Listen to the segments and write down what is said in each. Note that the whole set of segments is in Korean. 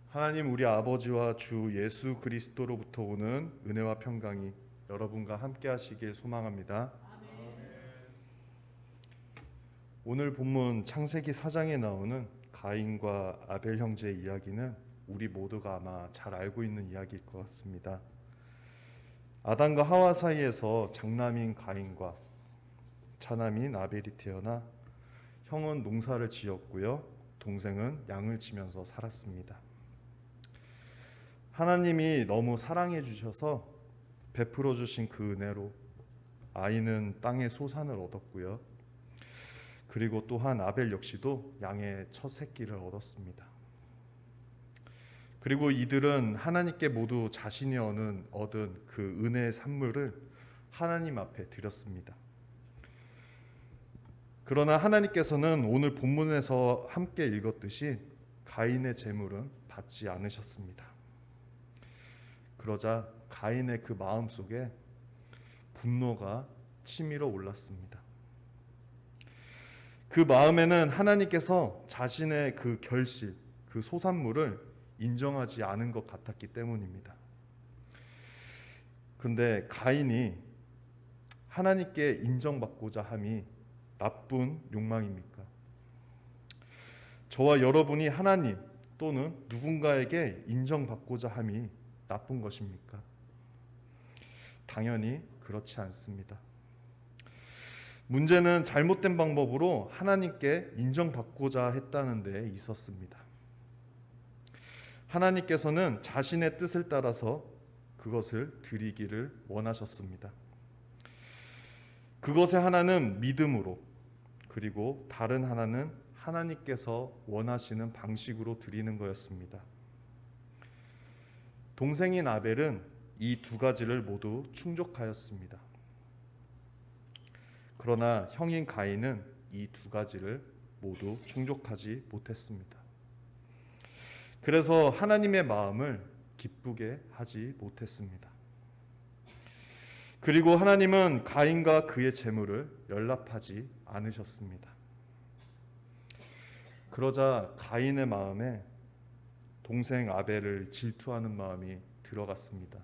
하나님 우리 아버지와 주 예수 그리스도로부터 오는 은혜와 평강이 여러분과 함께 하시길 소망합니다. 오늘 본문 창세기 4장에 나오는 가인과 아벨 형제의 이야기는 우리 모두가 아마 잘 알고 있는 이야기일 것 같습니다. 아담과 하와 사이에서 장남인 가인과 차남인 아벨이 태어나 형은 농사를 지었고요, 동생은 양을 치면서 살았습니다. 하나님이 너무 사랑해 주셔서 베풀어 주신 그 은혜로 아이는 땅의 소산을 얻었고요, 그리고 또한 아벨 역시도 양의 첫 새끼를 얻었습니다. 그리고 이들은 하나님께 모두 자신이 얻은 그 은혜의 산물을 하나님 앞에 드렸습니다. 그러나 하나님께서는 오늘 본문에서 함께 읽었듯이 가인의 제물은 받지 않으셨습니다. 그러자 가인의 그 마음 속에 분노가 치밀어 올랐습니다. 그 마음에는 하나님께서 자신의 그 결실, 그 소산물을 인정하지 않은 것 같았기 때문입니다. 그런데 가인이 하나님께 인정받고자 함이 나쁜 욕망입니까? 저와 여러분이 하나님 또는 누군가에게 인정받고자 함이 나쁜 것입니까? 당연히 그렇지 않습니다. 문제는 잘못된 방법으로 하나님께 인정받고자 했다는 데 있었습니다. 하나님께서는 자신의 뜻을 따라서 그것을 드리기를 원하셨습니다. 그것의 하나는 믿음으로, 그리고 다른 하나는 하나님께서 원하시는 방식으로 드리는 거였습니다. 동생인 아벨은 이 두 가지를 모두 충족하였습니다. 그러나 형인 가인은 이 두 가지를 모두 충족하지 못했습니다. 그래서 하나님의 마음을 기쁘게 하지 못했습니다. 그리고 하나님은 가인과 그의 재물을 연락하지 않으셨습니다. 그러자 가인의 마음에 동생 아벨을 질투하는 마음이 들어갔습니다.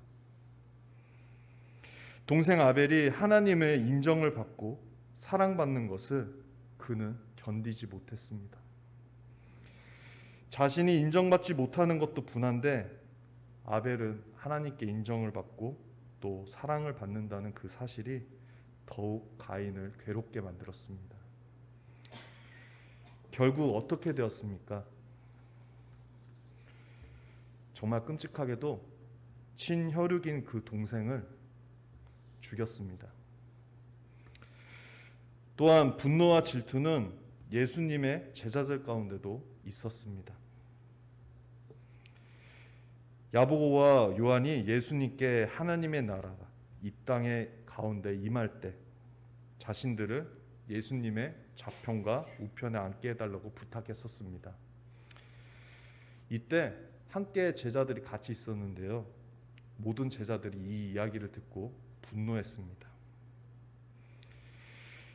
동생 아벨이 하나님의 인정을 받고 사랑받는 것을 그는 견디지 못했습니다. 자신이 인정받지 못하는 것도 분한데 아벨은 하나님께 인정을 받고 또 사랑을 받는다는 그 사실이 더욱 가인을 괴롭게 만들었습니다. 결국 어떻게 되었습니까? 정말 끔찍하게도 친혈육인 그 동생을 죽였습니다. 또한 분노와 질투는 예수님의 제자들 가운데도 있었습니다. 야고보와 요한이 예수님께 하나님의 나라가 이 땅의 가운데 임할 때 자신들을 예수님의 좌편과 우편에 앉게 해달라고 부탁했었습니다. 이때 함께 제자들이 같이 있었는데요, 모든 제자들이 이 이야기를 듣고 분노했습니다.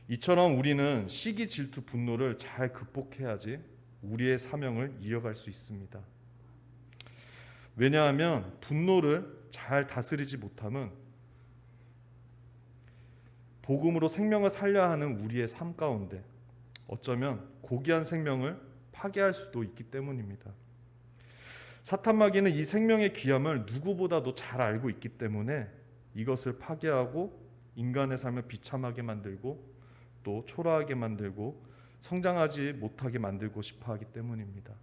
이처럼 우리는 시기, 질투, 분노를 잘 극복해야지 우리의 사명을 이어갈 수 있습니다. 왜냐하면 분노를 잘 다스리지 못하면 복음으로 생명을 살려야 하는 우리의 삶 가운데 어쩌면 고귀한 생명을 파괴할 수도 있기 때문입니다. 사탄마귀는 이 생명의 귀함을 누구보다도 잘 알고 있기 때문에 이것을 파괴하고 인간의 삶을 비참하게 만들고 또 초라하게 만들고 성장하지 못하게 만들고 싶어 하기 때문입니다.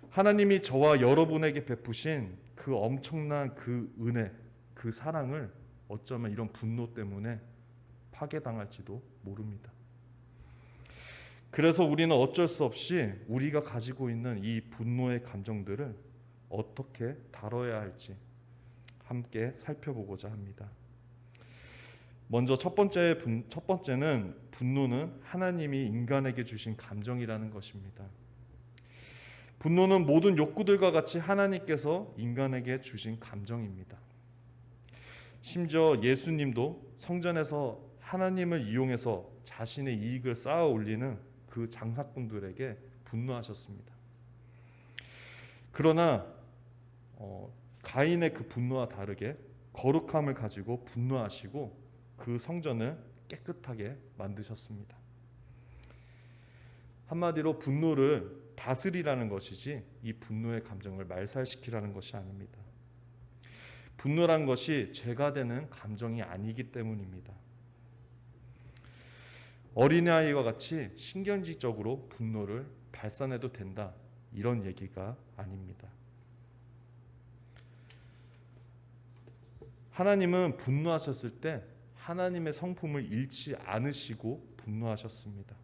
하나님이 저와 여러분에게 베푸신 그 엄청난 그 은혜, 그 사랑을 어쩌면 이런 분노 때문에 파괴당할지도 모릅니다. 그래서 우리는 어쩔 수 없이 우리가 가지고 있는 이 분노의 감정들을 어떻게 다뤄야 할지 함께 살펴보고자 합니다. 먼저 첫 번째는 분노는 하나님이 인간에게 주신 감정이라는 것입니다. 분노는 모든 욕구들과 같이 하나님께서 인간에게 주신 감정입니다. 심지어 예수님도 성전에서 하나님을 이용해서 자신의 이익을 쌓아 올리는 그 장사꾼들에게 분노하셨습니다. 그러나 가인의 그 분노와 다르게 거룩함을 가지고 분노하시고 그 성전을 깨끗하게 만드셨습니다. 한마디로 분노를 다스리라는 것이지 이 분노의 감정을 말살시키라는 것이 아닙니다. 분노란 것이 죄가 되는 감정이 아니기 때문입니다. 어린아이와 같이 신경질적으로 분노를 발산해도 된다, 이런 얘기가 아닙니다. 하나님은 분노하셨을 때 하나님의 성품을 잃지 않으시고 분노하셨습니다.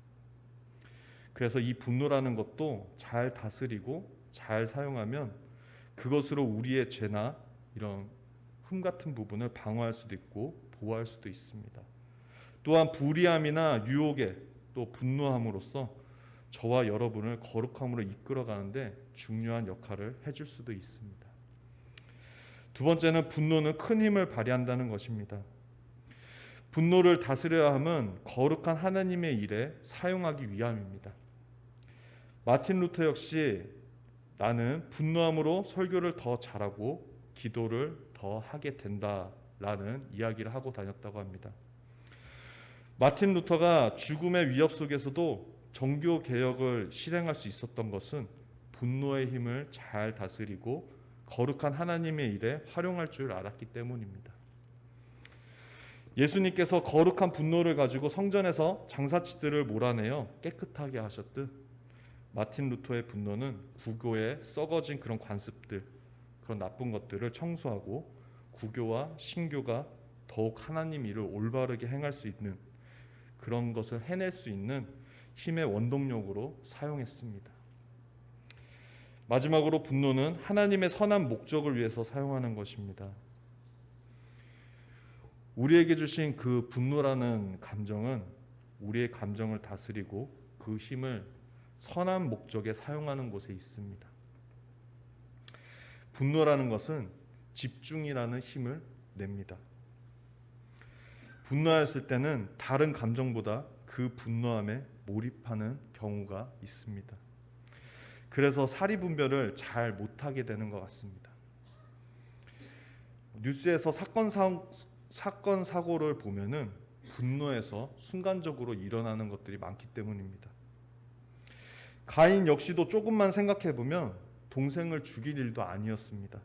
그래서 이 분노라는 것도 잘 다스리고 잘 사용하면 그것으로 우리의 죄나 이런 흠 같은 부분을 방어할 수도 있고 보호할 수도 있습니다. 또한 불의함이나 유혹에 또 분노함으로써 저와 여러분을 거룩함으로 이끌어가는데 중요한 역할을 해줄 수도 있습니다. 두 번째는 분노는 큰 힘을 발휘한다는 것입니다. 분노를 다스려야 함은 거룩한 하나님의 일에 사용하기 위함입니다. 마틴 루터 역시 나는 분노함으로 설교를 더 잘하고 기도를 더 하게 된다라는 이야기를 하고 다녔다고 합니다. 마틴 루터가 죽음의 위협 속에서도 종교 개혁을 실행할 수 있었던 것은 분노의 힘을 잘 다스리고 거룩한 하나님의 일에 활용할 줄 알았기 때문입니다. 예수님께서 거룩한 분노를 가지고 성전에서 장사치들을 몰아내어 깨끗하게 하셨듯 마틴 루터의 분노는 구교에 썩어진 그런 관습들, 그런 나쁜 것들을 청소하고 구교와 신교가 더욱 하나님 일을 올바르게 행할 수 있는 그런 것을 해낼 수 있는 힘의 원동력으로 사용했습니다. 마지막으로 분노는 하나님의 선한 목적을 위해서 사용하는 것입니다. 우리에게 주신 그 분노라는 감정은 우리의 감정을 다스리고 그 힘을 선한 목적에 사용하는 곳에 있습니다. 분노라는 것은 집중이라는 힘을 냅니다. 분노하였을 때는 다른 감정보다 그 분노함에 몰입하는 경우가 있습니다. 그래서 사리분별을 잘 못하게 되는 것 같습니다. 뉴스에서 사건 사고를 보면은 분노해서 순간적으로 일어나는 것들이 많기 때문입니다. 가인 역시도 조금만 생각해 보면 동생을 죽일 일도 아니었습니다.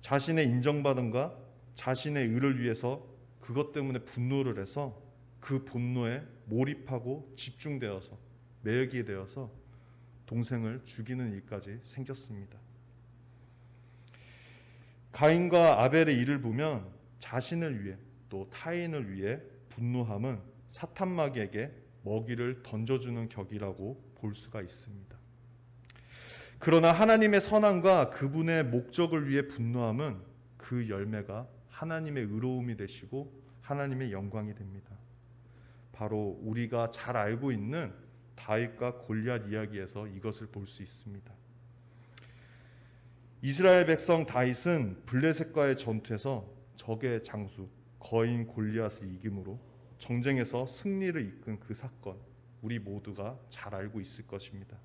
자신의 인정받음과 자신의 의를 위해서 그것 때문에 분노를 해서 그 분노에 몰입하고 집중되어서 매여게 되어서 동생을 죽이는 일까지 생겼습니다. 가인과 아벨의 일을 보면 자신을 위해 또 타인을 위해 분노함은 사탄마귀에게 먹이를 던져주는 격이라고 볼 수가 있습니다. 그러나 하나님의 선함과 그분의 목적을 위해 분노함은 그 열매가 하나님의 의로움이 되시고 하나님의 영광이 됩니다. 바로 우리가 잘 알고 있는 다윗과 골리앗 이야기에서 이것을 볼 수 있습니다. 이스라엘 백성 다윗은 블레셋과의 전투에서 적의 장수 거인 골리앗을 이김으로 전쟁에서 승리를 이끈 그 사건, 우리 모두가 잘 알고 있을 것입니다.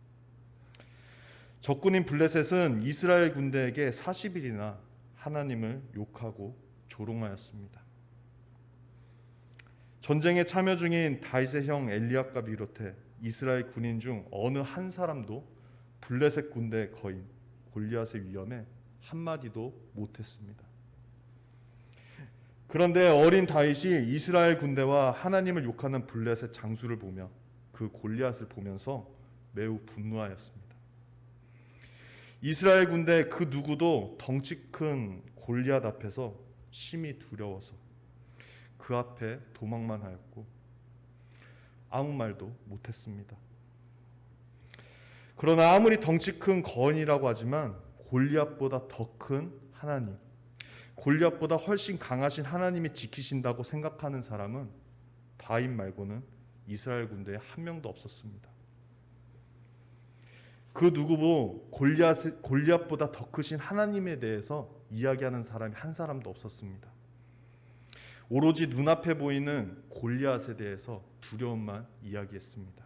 적군인 블레셋은 이스라엘 군대에게 40일이나 하나님을 욕하고 조롱하였습니다. 전쟁에 참여 중인 다윗의 형 엘리압과 비롯해 이스라엘 군인 중 어느 한 사람도 블레셋 군대의 거인 골리앗의 위험에 한마디도 못했습니다. 그런데 어린 다윗이 이스라엘 군대와 하나님을 욕하는 블레셋 장수를 보며 그 골리앗을 보면서 매우 분노하였습니다. 이스라엘 군대 그 누구도 덩치 큰 골리앗 앞에서 심히 두려워서 그 앞에 도망만 하였고 아무 말도 못했습니다. 그러나 아무리 덩치 큰 거인이라고 하지만 골리앗보다 더 큰 하나님, 골리앗보다 훨씬 강하신 하나님이 지키신다고 생각하는 사람은 다윗 말고는 이스라엘 군대에 한 명도 없었습니다. 그 누구도 골리앗보다 더 크신 하나님에 대해서 이야기하는 사람이 한 사람도 없었습니다. 오로지 눈앞에 보이는 골리앗에 대해서 두려움만 이야기했습니다.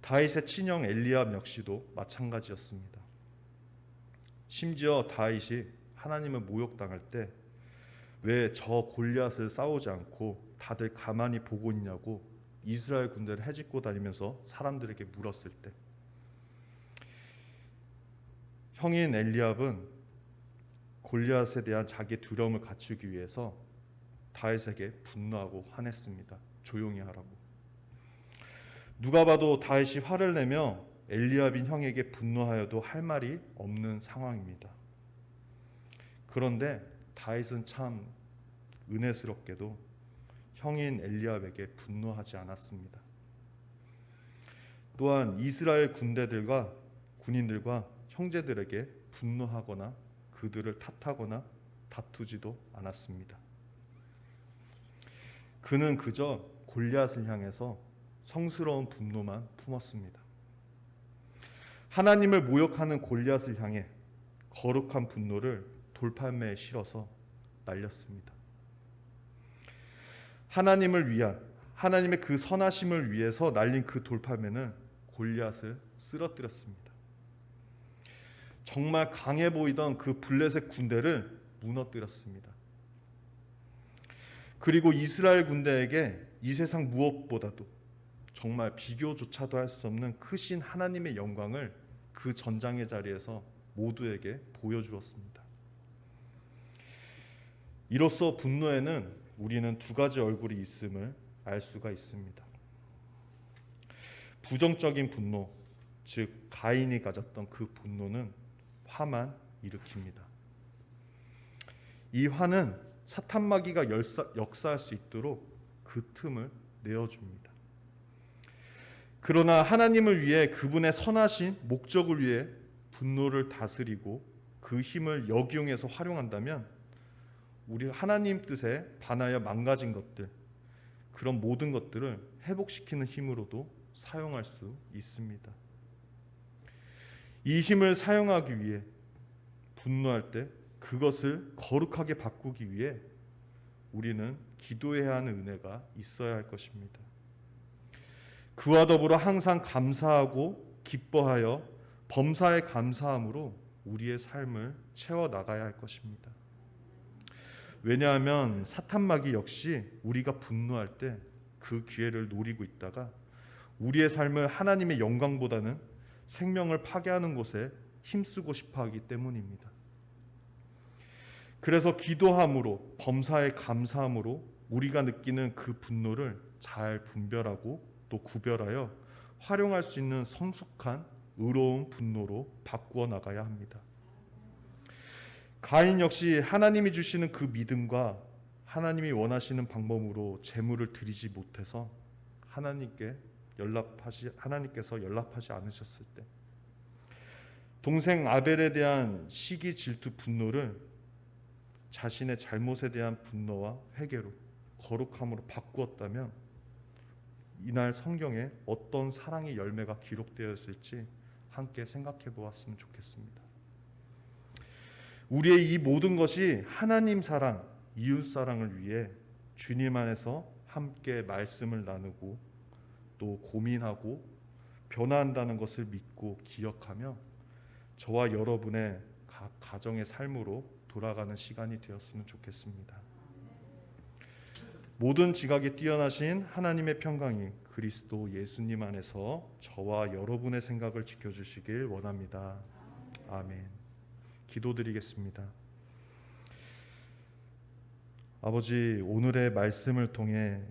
다윗의 친형 엘리압 역시도 마찬가지였습니다. 심지어 다윗이 하나님을 모욕당할 때 왜 저 골리앗을 싸우지 않고 다들 가만히 보고 있냐고 이스라엘 군대를 헤집고 다니면서 사람들에게 물었을 때 형인 엘리압은 골리앗에 대한 자기의 두려움을 갖추기 위해서 다윗에게 분노하고 화냈습니다. 조용히 하라고. 누가 봐도 다윗이 화를 내며 엘리압인 형에게 분노하여도 할 말이 없는 상황입니다. 그런데 다윗은 참 은혜스럽게도 형인 엘리압에게 분노하지 않았습니다. 또한 이스라엘 군인들과 형제들에게 분노하거나 그들을 탓하거나 다투지도 않았습니다. 그는 그저 골리앗을 향해서 성스러운 분노만 품었습니다. 하나님을 모욕하는 골리앗을 향해 거룩한 분노를 돌팔매에 실어서 날렸습니다. 하나님을 위한 하나님의 그 선하심을 위해서 날린 그 돌팔매는 골리앗을 쓰러뜨렸습니다. 정말 강해 보이던 그 블레셋 군대를 무너뜨렸습니다. 그리고 이스라엘 군대에게 이 세상 무엇보다도 정말 비교조차도 할 수 없는 크신 하나님의 영광을 그 전장의 자리에서 모두에게 보여주었습니다. 이로써 분노에는 우리는 두 가지 얼굴이 있음을 알 수가 있습니다. 부정적인 분노, 즉 가인이 가졌던 그 분노는 화만 일으킵니다. 이 화는 사탄 마귀가 역사할 수 있도록 그 틈을 내어줍니다. 그러나 하나님을 위해 그분의 선하신 목적을 위해 분노를 다스리고 그 힘을 역이용해서 활용한다면 우리 하나님 뜻에 반하여 망가진 것들, 그런 모든 것들을 회복시키는 힘으로도 사용할 수 있습니다. 이 힘을 사용하기 위해 분노할 때 그것을 거룩하게 바꾸기 위해 우리는 기도해야 하는 은혜가 있어야 할 것입니다. 그와 더불어 항상 감사하고 기뻐하여 범사에 감사함으로 우리의 삶을 채워나가야 할 것입니다. 왜냐하면 사탄마귀 역시 우리가 분노할 때 그 기회를 노리고 있다가 우리의 삶을 하나님의 영광보다는 생명을 파괴하는 곳에 힘쓰고 싶어하기 때문입니다. 그래서 기도함으로 범사에 감사함으로 우리가 느끼는 그 분노를 잘 분별하고 또 구별하여 활용할 수 있는 성숙한 의로운 분노로 바꾸어 나가야 합니다. 가인 역시 하나님이 주시는 그 믿음과 하나님이 원하시는 방법으로 제물을 드리지 못해서 하나님께서 연락하지 않으셨을 때 동생 아벨에 대한 시기, 질투, 분노를 자신의 잘못에 대한 분노와 회개로 거룩함으로 바꾸었다면 이날 성경에 어떤 사랑의 열매가 기록되었을지 함께 생각해 보았으면 좋겠습니다. 우리의 이 모든 것이 하나님 사랑, 이웃 사랑을 위해 주님 안에서 함께 말씀을 나누고 또 고민하고 변화한다는 것을 믿고 기억하며 저와 여러분의 각 가정의 삶으로 돌아가는 시간이 되었으면 좋겠습니다. 모든 지각에 뛰어나신 하나님의 평강이 그리스도 예수님 안에서 저와 여러분의 생각을 지켜주시길 원합니다. 아멘. 기도드리겠습니다. 아버지, 오늘의 말씀을 통해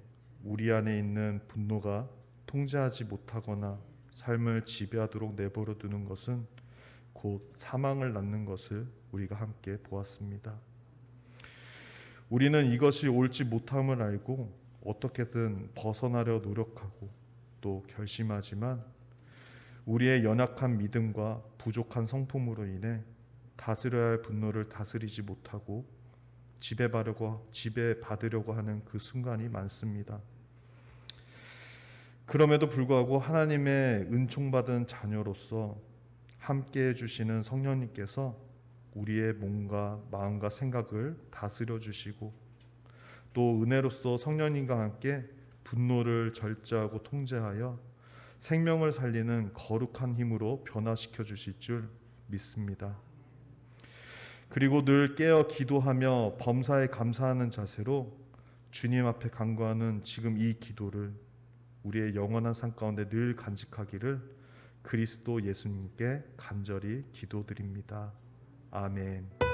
우리 안에 있는 분노가 통제하지 못하거나 삶을 지배하도록 내버려 두는 것은 곧 사망을 낳는 것을 우리가 함께 보았습니다. 우리는 이것이 옳지 못함을 알고 어떻게든 벗어나려 노력하고 또 결심하지만 우리의 연약한 믿음과 부족한 성품으로 인해 다스려야 할 분노를 다스리지 못하고 지배받으려고 하는 그 순간이 많습니다. 그럼에도 불구하고 하나님의 은총받은 자녀로서 함께 해주시는 성령님께서 우리의 몸과 마음과 생각을 다스려 주시고 또 은혜로서 성령님과 함께 분노를 절제하고 통제하여 생명을 살리는 거룩한 힘으로 변화시켜 주실 줄 믿습니다. 그리고 늘 깨어 기도하며 범사에 감사하는 자세로 주님 앞에 간구하는 지금 이 기도를 우리의 영원한 삶 가운데 늘 간직하기를 그리스도 예수님께 간절히 기도드립니다. 아멘.